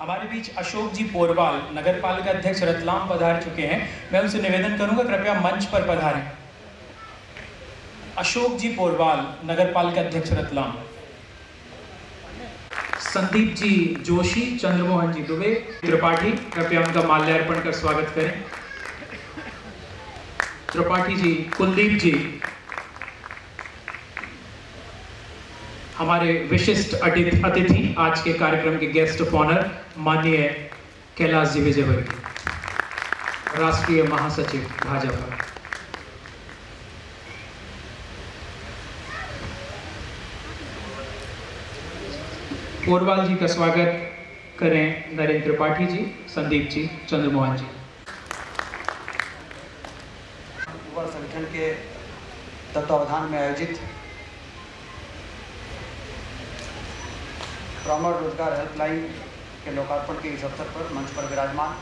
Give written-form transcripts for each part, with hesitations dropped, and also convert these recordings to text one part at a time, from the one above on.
हमारे बीच अशोक जी पोरवाल नगर पालिका अध्यक्ष रतलाम पधार चुके हैं। मैं उनसे निवेदन करूंगा कृपया मंच पर पधारें। अशोक जी पोरवाल नगर पालिका अध्यक्ष रतलाम। संदीप जी जोशी, चंद्रमोहन जी दुबे, त्रिपाठी कृपया उनका माल्यार्पण कर स्वागत करें। त्रिपाठी जी, कुलदीप जी, हमारे विशिष्ट अतिथि आज के कार्यक्रम के गेस्ट ऑफ ऑनर माननीय कैलाश जी विजयवर्गीय, राष्ट्रीय महासचिव भाजपा। पोरवाल जी का स्वागत करें नरेंद्र त्रिपाठी जी, संदीप जी, चंद्रमोहन जी। युवा संगठन के तत्वावधान में आयोजित ब्राह्मण रोजगार हेल्पलाइन के लोकार्पण के इस अवसर पर मंच पर विराजमान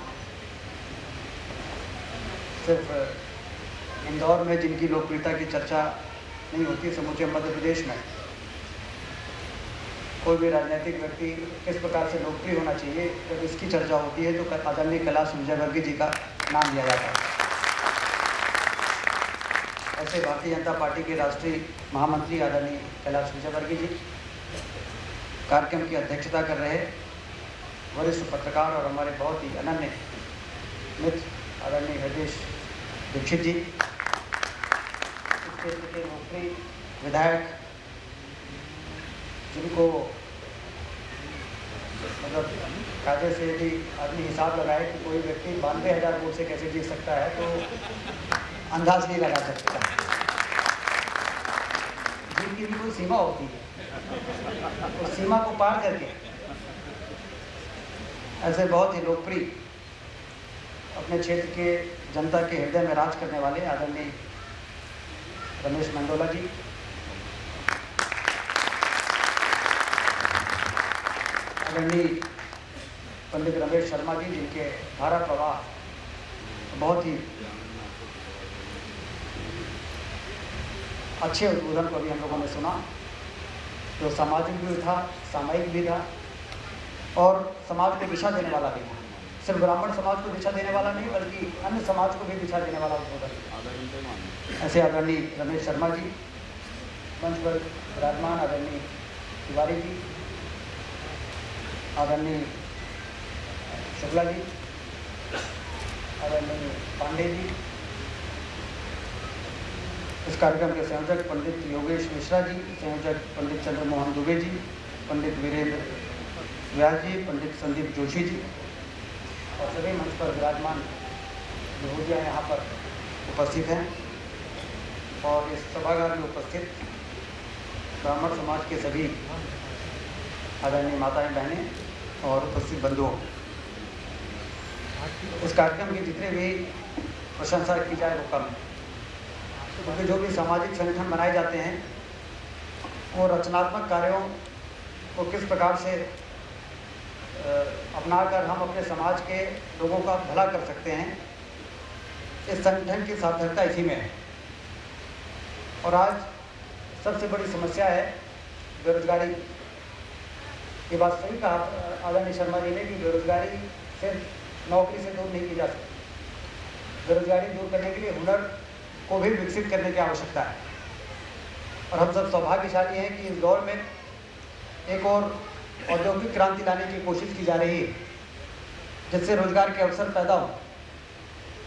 सिर्फ इंदौर में जिनकी लोकप्रियता की चर्चा नहीं होती, समूचे मध्य प्रदेश में कोई भी राजनीतिक व्यक्ति किस प्रकार से लोकप्रिय होना चाहिए, जब इसकी चर्चा होती है तो आदरणीय कैलाश विजयवर्गीय जी का नाम लिया जाता है। ऐसे भारतीय जनता पार्टी के राष्ट्रीय महामंत्री आदरणीय कैलाश विजयवर्गीय जी, कार्यक्रम की अध्यक्षता कर रहे वरिष्ठ पत्रकार और हमारे बहुत ही अनन्य मित्र आदरणीय हृदय दीक्षित जी, इस क्षेत्र के लोकप्रिय विधायक जिनको मतलब कायदे से यदि आदमी हिसाब लगाए कि कोई व्यक्ति 92,000 वोट से कैसे जीत सकता है तो अंदाज नहीं लगा सकता। जीत की भी कोई सीमा होती है, उस सीमा को पार करके ऐसे बहुत ही लोकप्रिय अपने क्षेत्र के जनता के हृदय में राज करने वाले आदरणीय रमेश मंडोला जी, आदरणीय पंडित रमेश शर्मा जी, जिनके धारा प्रवाह बहुत ही अच्छे उद्बोधन को भी हम लोगों ने सुना, जो सामाजिक भी था, सामायिक भी था और समाज को दिशा देने वाला भी था। सिर्फ ब्राह्मण समाज को दिशा देने वाला नहीं बल्कि अन्य समाज को भी दिशा देने वाला उद्बोधन। ऐसे आदरणीय रमेश शर्मा जी, मंच पर विराजमान आदरणीय तिवारी जी, आदरणीय शुक्ला जी, आदरणीय पांडे जी, इस कार्यक्रम के संयोजक पंडित योगेश मिश्रा जी, संयोजक पंडित चंद्रमोहन दुबे जी, पंडित वीरेंद्र व्यास जी, पंडित संदीप जोशी जी और सभी मंच पर विराजमान विभूतियाँ यहाँ पर उपस्थित हैं और इस सभागार में उपस्थित ब्राह्मण समाज के सभी आदरणीय माताएं, बहनें और उपस्थित बंधुओं, इस कार्यक्रम की जितने भी प्रशंसा की जाए वो कम है, क्योंकि जो भी सामाजिक संगठन बनाए जाते हैं वो रचनात्मक कार्यों को किस प्रकार से अपनाकर हम अपने समाज के लोगों का भला कर सकते हैं, इस संगठन की सार्थकता इसी में है। और आज सबसे बड़ी समस्या है बेरोजगारी। ये बात सही कहा आदरणीय शर्मा जी ने कि बेरोजगारी सिर्फ नौकरी से दूर नहीं की जा सकती, बेरोजगारी दूर करने के लिए हुनर को भी विकसित करने की आवश्यकता है। और हम सब सौभाग्यशाली हैं कि इस दौर में एक और औद्योगिक क्रांति लाने की कोशिश की जा रही है जिससे रोजगार के अवसर पैदा हो।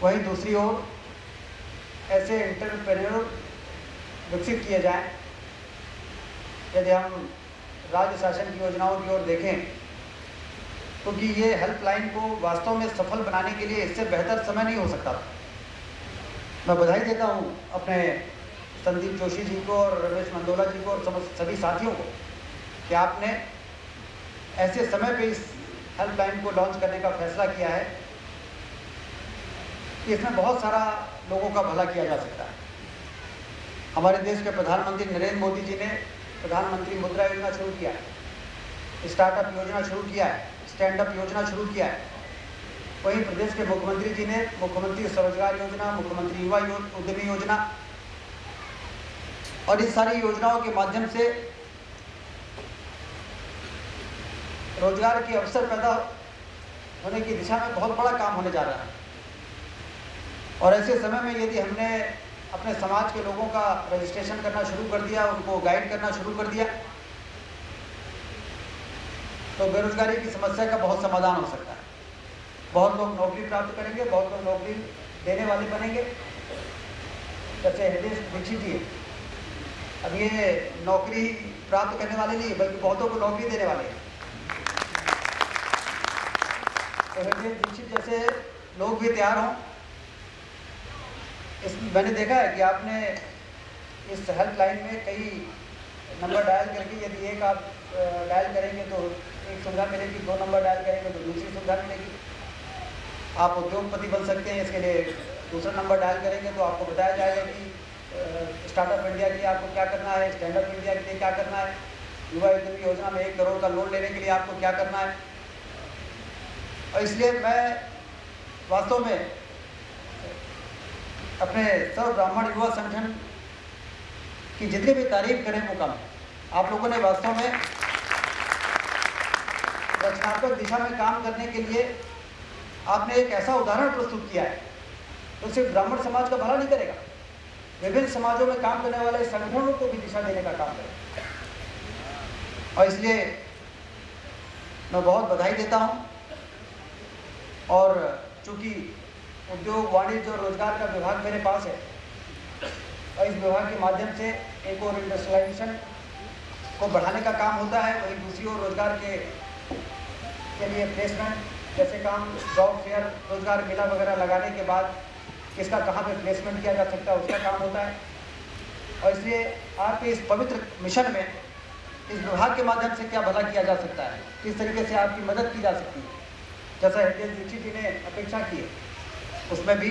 वहीं दूसरी ओर ऐसे एंटरप्रेन्योर विकसित किए जाएं। यदि हम राज्य शासन की योजनाओं की ओर देखें तो कि ये हेल्पलाइन को वास्तव में सफल बनाने के लिए इससे बेहतर समय नहीं हो सकता। मैं बधाई देता हूँ अपने संदीप जोशी जी को और रमेश मंडोला जी को और सभी साथियों को कि आपने ऐसे समय पे इस हेल्पलाइन को लॉन्च करने का फैसला किया है कि इसमें बहुत सारा लोगों का भला किया जा सकता है। हमारे देश के प्रधानमंत्री नरेंद्र मोदी जी ने प्रधानमंत्री मुद्रा योजना शुरू किया है, स्टार्टअप योजना शुरू किया है, स्टैंड अप योजना शुरू किया है। वहीं प्रदेश के मुख्यमंत्री जी ने मुख्यमंत्री स्वरोजगार योजना, मुख्यमंत्री युवा उद्यमी योजना और इस सारी योजनाओं के माध्यम से रोजगार के अवसर पैदा होने की दिशा में बहुत बड़ा काम होने जा रहा है। और ऐसे समय में यदि हमने अपने समाज के लोगों का रजिस्ट्रेशन करना शुरू कर दिया, उनको गाइड करना शुरू कर दिया, तो बेरोजगारी की समस्या का बहुत समाधान हो सकता है। बहुत लोग नौकरी प्राप्त करेंगे, बहुत लोग नौकरी देने वाले बनेंगे। जैसे हृदय दीक्षित जी, अब ये नौकरी प्राप्त करने वाले नहीं बल्कि बहुतों को नौकरी देने वाले हैं। तो हृदय दीक्षित जैसे लोग भी तैयार हों। मैंने देखा है कि आपने इस हेल्पलाइन में कई नंबर डायल करके, यदि एक आप डायल करेंगे तो एक सुविधा मिलेगी, 2 नंबर डायल करेंगे तो दूसरी सुविधा मिलेगी। आप उद्योगपति बन सकते हैं, इसके लिए दूसरा नंबर डायल करेंगे तो आपको बताया जाएगा कि स्टार्टअप इंडिया के लिए आपको क्या करना है, स्टैंड अप इंडिया के लिए क्या करना है, युवा उद्यमी योजना में 1 करोड़ का लोन लेने के लिए आपको क्या करना है। और इसलिए मैं वास्तव में अपने सर्व ब्राह्मण युवा संगठन की जितनी भी तारीफ करें वो कम। आप लोगों ने वास्तव में रचनात्मक दिशा में काम करने के लिए आपने एक ऐसा उदाहरण प्रस्तुत किया है तो सिर्फ ब्राह्मण समाज का भला नहीं करेगा, विभिन्न समाजों में काम करने वाले संगठनों को भी दिशा देने का काम करेगा। और इसलिए मैं बहुत बधाई देता हूं। और चूंकि उद्योग, वाणिज्य और रोजगार का विभाग मेरे पास है और इस विभाग के माध्यम से एक और इंडस्ट्रियलाइजेशन को बढ़ाने का काम होता है, वहीं दूसरी ओर रोजगार के लिए प्लेसमेंट जैसे काम, जॉब फेयर, रोजगार मेला वगैरह लगाने के बाद किसका कहाँ पे प्लेसमेंट किया जा सकता है उसका काम होता है। और इसलिए आपके इस पवित्र मिशन में इस विभाग के माध्यम से क्या भला किया जा सकता है, किस तरीके से आपकी मदद की जा सकती है, जैसा हृदय दीक्षित जी ने अपेक्षा की है, उसमें भी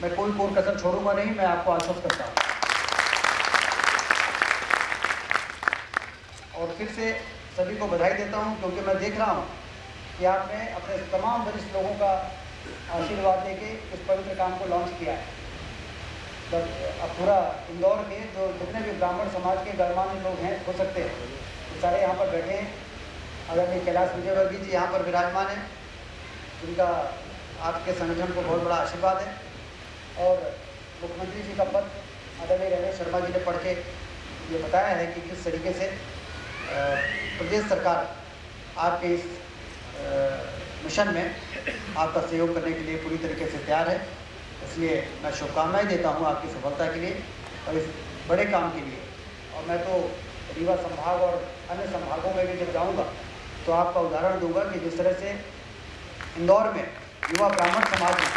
मैं कोई कोर कसर छोड़ूंगा नहीं, मैं आपको आश्वस्त करता हूँ। और फिर से सभी को बधाई देता हूँ क्योंकि मैं देख रहा हूँ कि आपने अपने तमाम वरिष्ठ लोगों का आशीर्वाद देके इस पवित्र काम को लॉन्च किया है। तो अब पूरा इंदौर के जो जितने भी ब्राह्मण समाज के गणमान्य लोग हैं हो सकते हैं, तो सारे यहाँ पर बैठे हैं। आदरणीय कैलाश विजयवर्गीय जी यहाँ पर विराजमान हैं, जिनका आपके संगठन को बहुत बड़ा आशीर्वाद है। और मुख्यमंत्री जी का पत्र आदरणीय रमेश शर्मा जी ने पढ़ के ये बताया है कि किस तरीके से प्रदेश सरकार आपके इस मिशन में आपका सहयोग करने के लिए पूरी तरीके से तैयार है। इसलिए मैं शुभकामनाएं देता हूं आपकी सफलता के लिए और इस बड़े काम के लिए। और मैं तो रीवा संभाग और अन्य संभागों में भी जब जाऊंगा तो आपका उदाहरण दूंगा कि जिस तरह से इंदौर में युवा ब्राह्मण समाज में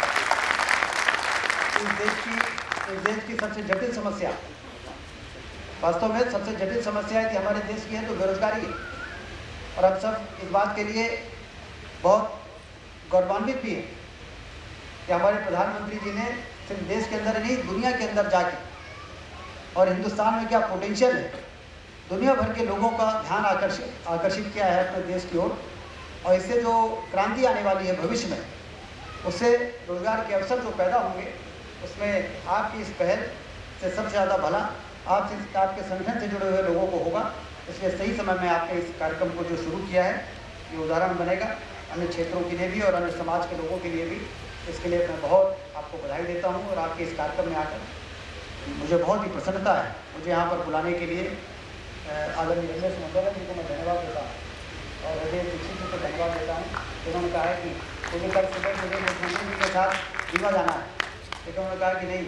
इस देश की सबसे जटिल समस्या, वास्तव में सबसे जटिल समस्या यदि हमारे देश की है तो बेरोजगारी है। और अब सब इस बात के लिए बहुत गौरवान्वित भी है कि हमारे प्रधानमंत्री जी ने सिर्फ देश के अंदर नहीं दुनिया के अंदर जाके और हिंदुस्तान में क्या पोटेंशियल है, दुनिया भर के लोगों का ध्यान आकर्षित किया है अपने देश की ओर। और इससे जो क्रांति आने वाली है भविष्य में, उससे रोजगार के अवसर जो पैदा होंगे, उसमें आपकी इस पहल से सबसे ज़्यादा भला आपके संगठन से जुड़े हुए लोगों को होगा। इसलिए सही समय में आपने इस कार्यक्रम को जो शुरू किया है ये उदाहरण बनेगा अन्य क्षेत्रों के लिए भी और अन्य समाज के लोगों के लिए भी। इसके लिए मैं बहुत आपको बधाई देता हूँ। और आपके इस कार्यक्रम में आकर मुझे बहुत ही प्रसन्नता है। मुझे यहाँ पर बुलाने के लिए आदरणीय रमेश मंडोला जी को मैं धन्यवाद देता हूँ और हृदय दीक्षित जी को धन्यवाद देता हूँ। उन्होंने कहा है कि मुझे कल सुबह मुझे मुख्यमंत्री जी के साथ रीवा जाना है, लेकिन उन्होंने कहा कि नहीं,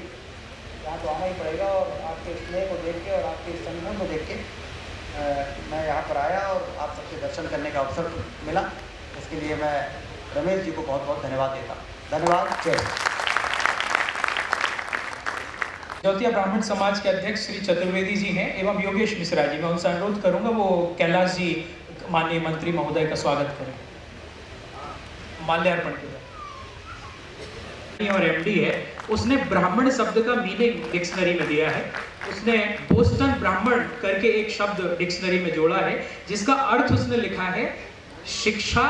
यहाँ तो आना ही पड़ेगा। और आपके स्नेह को देख के और आपके संगठन को देख के मैं यहाँ पर आया और आप सबके दर्शन करने का अवसर मिला। इसके लिए मैं रमेश जी को बहुत बहुत धन्यवाद देता हूँ। धन्यवाद। जय ज्योतिया ब्राह्मण समाज के अध्यक्ष श्री चतुर्वेदी जी हैं एवं योगेश मिश्रा जी। मैं उनसे अनुरोध करूंगा वो कैलाश जी माननीय मंत्री महोदय का स्वागत करें, माल्यार्पण करें। और एमडी है, उसने ब्राह्मण शब्द का मीनिंग डिक्शनरी में दिया है। उसने बोस्टन ब्राह्मण करके एक शब्द डिक्शनरी में जोड़ा है जिसका अर्थ उसने लिखा है शिक्षा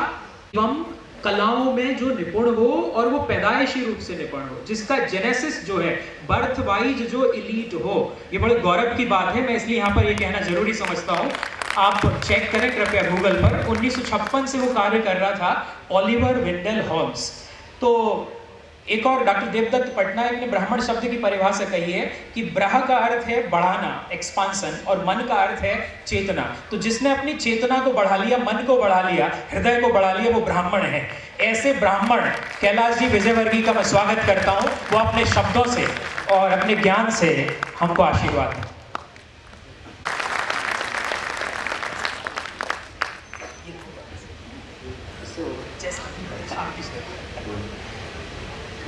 एवं कलाओं में जो निपुण हो और वो पैदाइशी रूप से निपुण हो, जिसका जेनेसिस जो है बर्थ वाइज जो इलीट हो। ये बड़े गौरव की बात है, मैं इसलिए यहाँ पर ये कहना जरूरी समझता हूँ। आप चेक करें कृपया गूगल पर, 1956 से वो कार्य कर रहा था, ओलिवर वेंडेल हॉल्म्स। तो एक और डॉक्टर देवदत्त पटनायक ने ब्राह्मण शब्द की परिभाषा कही है कि ब्रह का अर्थ है बढ़ाना, एक्सपांसन, और मन का अर्थ है चेतना। तो जिसने अपनी चेतना को बढ़ा लिया, मन को बढ़ा लिया, हृदय को बढ़ा लिया, वो ब्राह्मण है। ऐसे ब्राह्मण कैलाश जी विजयवर्गीय का मैं स्वागत करता हूँ। वो अपने शब्दों से और अपने ज्ञान से हमको आशीर्वाद दें।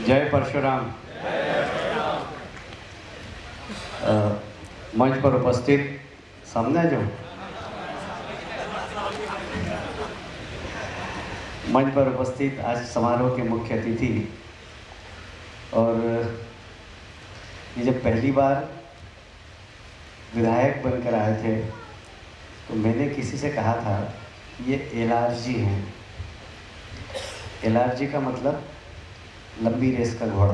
जय परशुराम। मंच पर उपस्थित सामने आ जाओ। मंच पर उपस्थित आज समारोह के मुख्य अतिथि, और ये जब पहली बार विधायक बनकर आए थे तो मैंने किसी से कहा था ये एलआरजी हैं। एलआरजी का मतलब लंबी रेस का घोड़ा।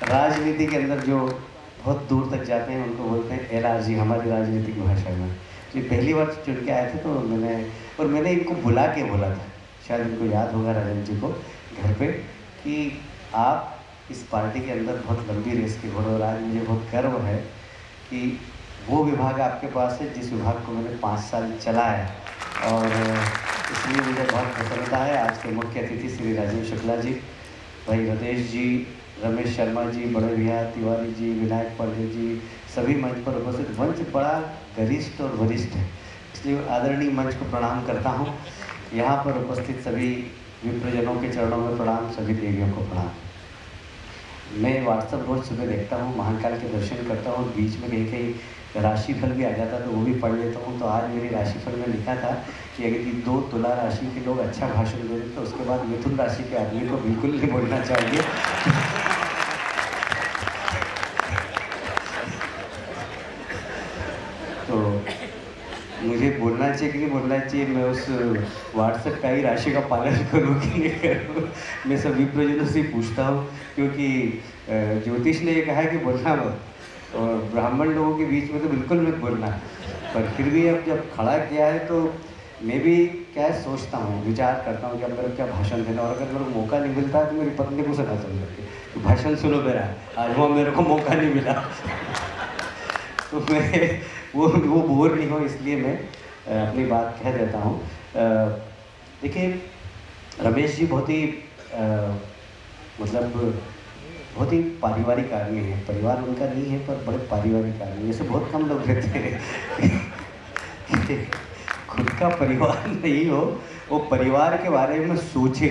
राजनीति के अंदर जो बहुत दूर तक जाते हैं उनको बोलते हैं एलआरजी, हमारी राजनीतिक भाषा में। ये पहली बार चुन के आए थे तो मैंने इनको बुला के बोला था, शायद इनको याद होगा राजन जी को घर पे, कि आप इस पार्टी के अंदर बहुत लंबी रेस के घोड़े। और आज मुझे बहुत गर्व है कि वो विभाग आपके पास है जिस विभाग को मैंने 5 साल चलाया, और इसलिए मुझे बहुत प्रसन्नता है। आज के मुख्य अतिथि श्री राजीव शुक्ला जी, भाई रदेश जी, रमेश शर्मा जी, बड़े भैया तिवारी जी, विनायक पांडे जी, सभी मंच पर उपस्थित। मंच बड़ा गरिष्ठ और वरिष्ठ है, इसलिए आदरणीय मंच को प्रणाम करता हूँ। यहाँ पर उपस्थित सभी विप्रजनों के चरणों में प्रणाम, सभी देवियों को प्रणाम। मैं व्हाट्सएप रोज सुबह देखता हूँ, महाकाल के दर्शन करता हूँ, बीच में कहीं कहीं राशिफल भी आ जाता तो वो भी पढ़ लेता हूँ। तो आज मेरी राशिफल में लिखा था कि अगर 2 तुला राशि के लोग अच्छा भाषण दे दें तो उसके बाद मिथुन राशि के आदमी को बिल्कुल नहीं बोलना चाहिए। तो मुझे बोलना चाहिए कि नहीं बोलना चाहिए, मैं उस व्हाट्सएप का ही राशि का पालन करूँ कि नहीं करूँ, मैं सभी प्रजनों से पूछता हूँ, क्योंकि ज्योतिष ने ये कहा है कि बोलना मत, और ब्राह्मण लोगों के बीच में तो बिल्कुल मत बोलना। पर फिर भी अब जब खड़ा किया है तो मैं भी क्या सोचता हूँ, विचार करता हूँ कि अब मेरे क्या भाषण देना, और अगर मेरे को मौका नहीं मिलता तो मेरी पत्नी को सुना चल सकती तो भाषण सुनो मेरा, आज वहाँ मेरे को मौका नहीं मिला। तो मैं वो बोर नहीं हो, इसलिए मैं अपनी बात कह देता हूँ। देखिए रमेश जी बहुत ही मतलब बहुत ही पारिवारिक आदमी है। परिवार उनका नहीं है पर बड़े पारिवारिक आदमी, ऐसे बहुत कम लोग रहते हैं खुद का परिवार नहीं हो, वो परिवार के बारे में सोचे।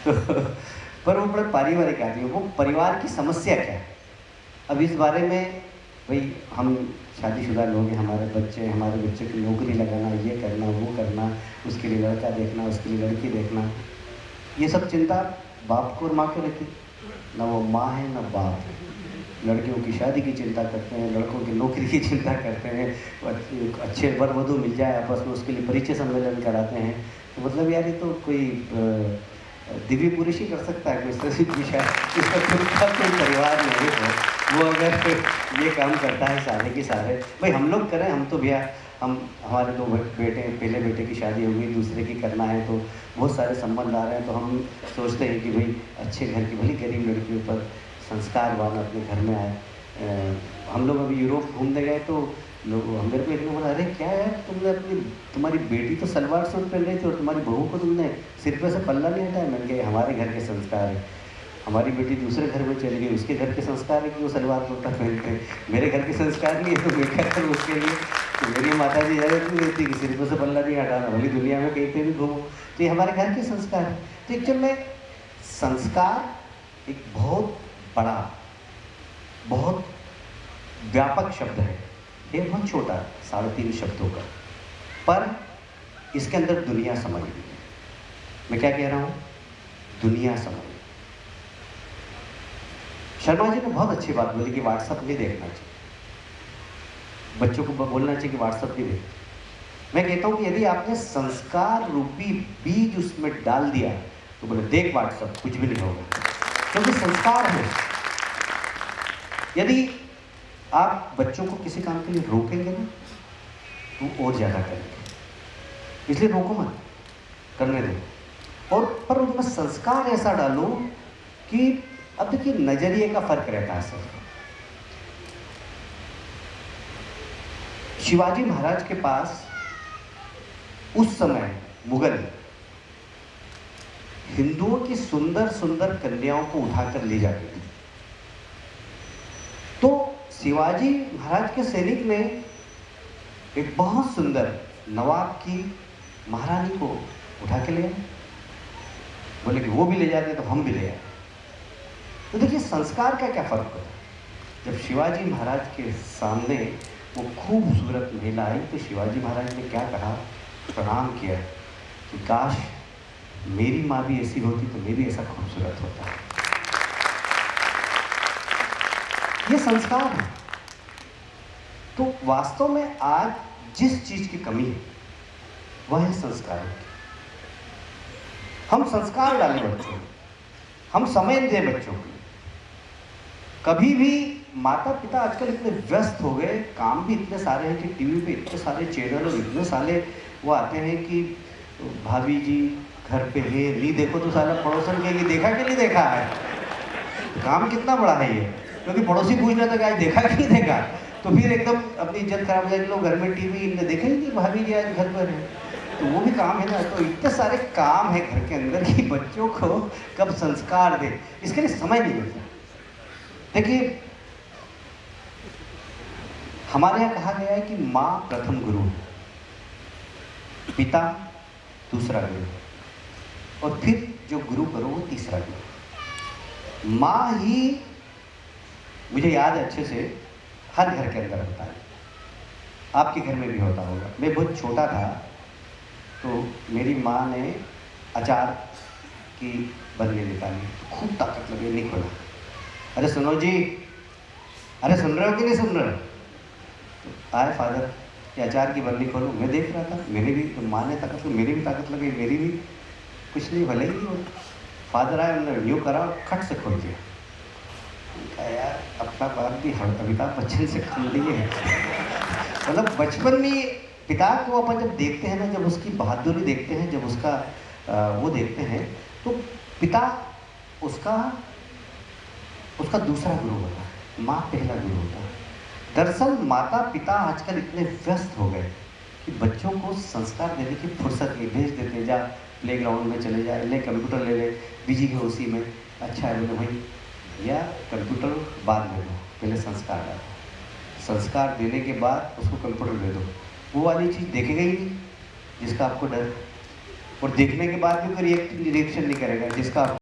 तो पर वो बड़े पारिवारिक आदमी है। वो परिवार की समस्या क्या है, अब इस बारे में भाई हम शादीशुदा लोग हैं, हमारे बच्चे की नौकरी लगाना, ये करना, वो करना, उसके लिए लड़का देखना, उसके लिए लड़की देखना, ये सब चिंता बाप को और माँ को रहती। ना वो माँ है ना बाप है। लड़कियों की शादी की चिंता करते हैं, लड़कों की नौकरी की चिंता करते हैं, अच्छे वर वधू मिल जाए आपस में उसके लिए परिचय सम्मेलन कराते हैं। तो मतलब यार ये तो कोई दिव्य पुरुष ही कर सकता है, कोई इसका खुद का कोई परिवार नहीं हो, वो अगर ये काम करता है सारे के सारे। भाई हम लोग करें, हम तो भैया हमारे 2 बेटे, पहले बेटे की शादी हो गई, दूसरे की करना है, तो बहुत सारे संबंध आ रहे हैं, तो हम सोचते हैं कि भाई अच्छे घर की, भली गरीब लड़कियों पर संस्कारवान अपने घर में आए। हम लोग अभी यूरोप घूमने गए तो लोग मेरे को एक लोग बोला, अरे क्या है तुम्हारी बेटी तो सलवार सूट पहन रही थी और तुम्हारी बहू को तुमने सिर पे से पल्ला नहीं हटाया। मैंने कहा हमारे घर के संस्कार है, हमारी बेटी दूसरे घर में चली गई, उसके घर के संस्कार है कि वो सलवार कुर्ता पहनते हैं, मेरे घर के संस्कार नहीं है तो मैं क्या करूँ उसके लिए। तो मेरी माता जी इजाज़त नहीं देती कि सिर पे से पल्ला नहीं हटाना, भली दुनिया में कहीं पे भी घूमो, तो ये हमारे घर के संस्कार है। तो एक्चुअल में संस्कार एक बहुत बड़ा, बहुत व्यापक शब्द है, ये बहुत छोटा 3.5 शब्दों का, पर इसके अंदर दुनिया समझ ली। मैं क्या कह रहा हूँ, दुनिया समझ। शर्मा जी ने बहुत अच्छी बात बोली कि व्हाट्सएप नहीं देखना चाहिए, बच्चों को बोलना चाहिए कि व्हाट्सएप नहीं देख। मैं कहता हूँ कि यदि आपने संस्कार रूपी बीज उसमें डाल दिया तो बोले देख व्हाट्सएप, कुछ भी नहीं होगा, क्योंकि संस्कार है। यदि आप बच्चों को किसी काम के लिए रोकेंगे ना तो और ज़्यादा करेंगे, इसलिए रोको मत, करने दो। और पर उनमें संस्कार ऐसा डालो कि अब देखिए नजरिए का फर्क रहता है सर। शिवाजी महाराज के पास उस समय मुगल हिंदुओं की सुंदर सुंदर कन्याओं को उठाकर ले जाते थे। तो शिवाजी महाराज के सैनिक ने एक बहुत सुंदर नवाब की महारानी को उठा के ले आए, बोले कि वो भी ले जाते तो हम भी ले आए। तो देखिए संस्कार का क्या फर्क होता है। जब शिवाजी महाराज के सामने वो खूबसूरत महिला आई तो शिवाजी महाराज ने क्या कहा, प्रणाम किया कि काश मेरी माँ भी ऐसी होती तो मैं भी ऐसा खूबसूरत होता। ये संस्कार है। तो वास्तव में आज जिस चीज की कमी है वह है संस्कार। हम संस्कार डालें बच्चों को, हम समय दें बच्चों को। कभी भी माता पिता आजकल इतने व्यस्त हो गए, काम भी इतने सारे हैं कि टीवी पे इतने सारे चैनल और इतने सारे वो आते हैं कि भाभी जी घर पे है, नहीं देखो तो साला पड़ोसन के लिए देखा कि नहीं देखा है। तो काम कितना बड़ा है ये, क्योंकि पड़ोसी पूछ रहा था कि आज देखा कि नहीं देखा, तो फिर एकदम अपनी इज्जत खराब हो जाएगी। लोग घर में टीवी इनने देखा ही नहीं, भाभी जी आज घर पर है, तो वो भी काम है ना। तो इतने सारे काम है घर के अंदर कि बच्चों को कब संस्कार दे, इसके लिए समय नहीं मिलता। देखिए हमारे यहाँ कहा गया है कि माँ प्रथम गुरु, पिता दूसरा गुरु, और फिर जो गुरु करो वो तीसरा गुरु। माँ ही, मुझे याद है अच्छे से, हर घर के अंदर होता है, आपके घर में भी होता होगा। मैं बहुत छोटा था तो मेरी माँ ने अचार की बरनी निकाली, खूब ताकत लगी, नहीं खोला। अरे सुनो जी, अरे सुन रहे हो कि नहीं सुन रहे हो? तो आए फादर कि अचार की बरनी खोलो। मैं देख रहा था, मैंने भी, तो माँ ने ताकत लगी, मेरी भी ताकत लगी, मेरी भी कुछ नहीं, भले ही नहीं हो। फादर आए, उन्होंने यूँ करा, खट से खोल दिया। कहा यार अपना बात भी अमिताभ बच्चन से कम नहीं है। मतलब बचपन में पिता को अपन जब देखते हैं ना, जब उसकी बहादुरी देखते हैं, जब उसका वो देखते हैं, तो पिता उसका दूसरा गुरु होता है, माँ पहला गुरु होता है। दरअसल माता पिता आजकल इतने व्यस्त हो गए कि बच्चों को संस्कार देने की फुर्सत नहीं, भेज देते, जा प्लेग्राउंड में चले जा, ले कंप्यूटर ले ले, बिजी है उसी में। अच्छा है बोले भाई, या कंप्यूटर बाद में दो, पहले संस्कार डालो। संस्कार देने के बाद उसको कंप्यूटर दे दो, वो वाली चीज़ देखेगा ही नहीं जिसका आपको डर, और देखने के बाद भी कोई रिएक्शन नहीं करेगा जिसका